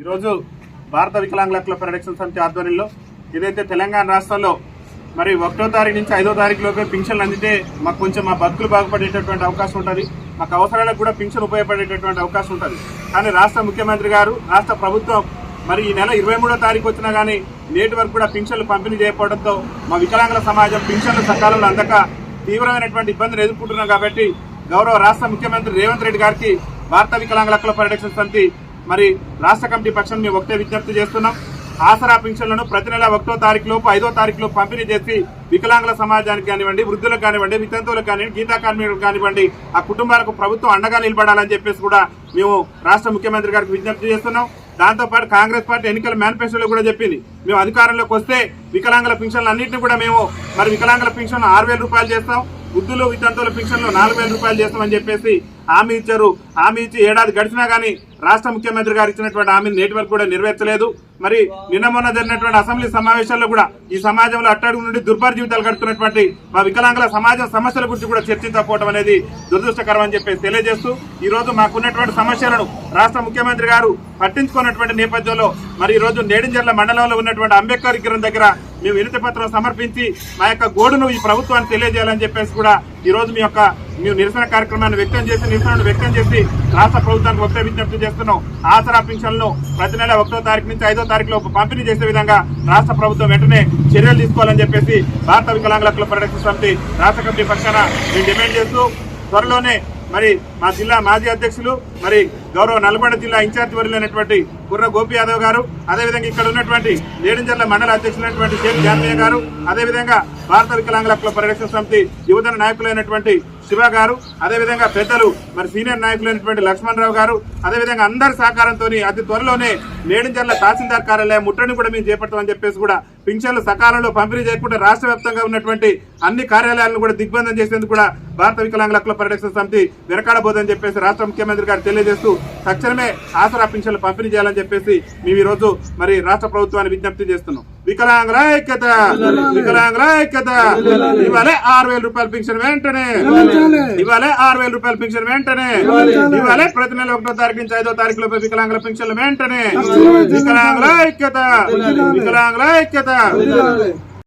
ఈరోజు భారత వికలాంగుల హక్కుల పరిరక్షణ సమితి ఆధ్వర్యంలో ఏదైతే తెలంగాణ రాష్ట్రంలో మరి 1వ తారీఖు నుంచి 5వ తారీఖు లోపే పింఛన్లు అందితే మాకు కొంచెం మా బతుకులు బాగుపడేటటువంటి అవకాశం ఉంటుంది, మాకు అవసరాలకు కూడా పింఛన్ ఉపయోగపడేటటువంటి అవకాశం ఉంటుంది. కానీ రాష్ట్ర ముఖ్యమంత్రి గారు, రాష్ట్ర ప్రభుత్వం మరి ఈ నెల 23వ తారీఖు వచ్చినా కానీ నేటి వరకు కూడా పింఛన్లు పంపిణీ చేయకపోవడంతో మా వికలాంగుల సమాజం పింఛన్లు సకాలంలో అందక తీవ్రమైనటువంటి ఇబ్బందులు ఎదుర్కొంటున్నాం. కాబట్టి గౌరవ రాష్ట్ర ముఖ్యమంత్రి రేవంత్ రెడ్డి గారికి భారత వికలాంగుల హక్కుల పరిరక్షణ సమితి మరి రాష్ట్ర కమిటీ పక్షాన్ని మేము ఒకటే విజ్ఞప్తి చేస్తున్నాం. ఆసరా పింఛన్లను ప్రతి నెల 1వ తారీఖు లోపు 5వ తారీఖు లోపు పంపిణీ చేసి వికలాంగుల సమాజానికి కానివ్వండి, వృద్ధులకు కానివ్వండి, వితంతువులకు కానివ్వండి, గీతా కార్మికులకు కానివ్వండి, ఆ కుటుంబాలకు ప్రభుత్వం అండగా నిలబడాలని చెప్పేసి కూడా మేము రాష్ట్ర ముఖ్యమంత్రి గారికి విజ్ఞప్తి చేస్తున్నాం. దాంతోపాటు కాంగ్రెస్ పార్టీ ఎన్నికల మేనిఫెస్టోలో కూడా చెప్పింది, మేము అధికారంలోకి వస్తే వికలాంగుల పింఛన్లు అన్నింటినీ కూడా మేము మరి వికలాంగుల పింఛన్లు 6,000 రూపాయలు చేస్తాం, వృద్ధులు వితంతువుల పింఛన్లు 4,000 రూపాయలు చేస్తామని చెప్పేసి హామీ ఇచ్చారు. హామీ ఇచ్చి ఏడాది గడిచినా కానీ రాష్ట్ర ముఖ్యమంత్రి గారు ఇచ్చినటువంటి హామీని నేటి వరకు కూడా నెరవేర్చలేదు. మరి నిన్న మొన్న జరిగినటువంటి అసెంబ్లీ సమావేశాల్లో కూడా ఈ సమాజంలో అట్టడుగు నుండి దుర్భర జీవితాలు గడుపుతున్నటువంటి మా వికలాంగుల సమాజం సమస్యల గురించి కూడా చర్చించకపోవడం అనేది దురదృష్టకరం అని చెప్పేసి తెలియజేస్తూ ఈ రోజు మాకున్నటువంటి సమస్యలను రాష్ట్ర ముఖ్యమంత్రి గారు పట్టించుకున్నటువంటి నేపథ్యంలో మరి ఈ రోజు నేడింజర్ల మండలంలో ఉన్నటువంటి అంబేద్కర్ విగ్రహం దగ్గర మేము వినతి పత్రం సమర్పించి మా యొక్క గోడును ఈ ప్రభుత్వాన్ని తెలియజేయాలని చెప్పేసి కూడా ఈ రోజు మేము నిరసన కార్యక్రమాన్ని నిరసనను వ్యక్తం చేసి రాష్ట్ర ప్రభుత్వానికి ఒకటే విజ్ఞప్తి చేస్తున్నాం. ఆసరా పింఛన్లను ప్రతి నెల 1వ తారీఖు నుంచి 5వ తారీఖు లోపు పంపిణీ చేసే విధంగా రాష్ట్ర ప్రభుత్వం వెంటనే చర్యలు తీసుకోవాలని చెప్పేసి భారత వికలాంగుల హక్కుల పరిరక్షణ సమితి రాష్ట్ర కమిటీ పక్షాన మేము డిమాండ్ చేస్తూ త్వరలోనే మరి మా జిల్లా మాజీ అధ్యక్షులు మరి గౌరవ నల్గొండ జిల్లా ఇన్ఛార్జి వర్యులైనటువంటి కుర్ర గోపి యాదవ్ గారు, అదేవిధంగా ఇక్కడ ఉన్నటువంటి నేడింజర్ల మండల అధ్యక్షులైనటువంటి షేక్ జాన్మయ్య గారు, అదేవిధంగా భారత వికలాంగుల హక్కుల పరిరక్షణ సమితి యువజన నాయకులైనటువంటి శివ గారు, అదేవిధంగా పెద్దలు మరి సీనియర్ నాయకులైనటువంటి లక్ష్మణరావు గారు, అదేవిధంగా అందరి సహకారంతో అతి త్వరలోనే నేడింజర్ల తహసీల్దార్ కార్యాలయం ముట్టడిని కూడా మేము చేపడతామని చెప్పేసి కూడా పింఛన్లు సకాలంలో పంపిణీ చేయకుండా రాష్ట్ర వ్యాప్తంగా ఉన్నటువంటి అన్ని కార్యాలయాలను కూడా దిగ్బంధం చేసేందుకు కూడా భారత వికలాంగుల హక్కుల పరిరక్షణ సమితి వెనకాడబోదని చెప్పేసి రాష్ట్ర ముఖ్యమంత్రి గారు తెలియజేస్తూ తక్షణమే ఆసరా పింఛన్లు పంపిణీ చేయాలని చెప్పేసి మేము ఈ రోజు మరి రాష్ట్ర ప్రభుత్వాన్ని విజ్ఞప్తి చేస్తున్నాం. వికలాంగుల ఐక్యత, వికలాంగుల ఐక్యత. ఇవాళ 6,000 రూపాయల పింఛన్ వెంటనే, ఇవాళ 6,000 రూపాయల పింఛన్ వెంటనే, ఇవాళ ప్రతి నెల 1వ తారీఖు నుంచి 5వ తారీఖు లోపు వికలాంగుల పింఛన్లు వెంటనే. వికలాంగుల ఐక్యత, వికలాంగుల ఐక్యత.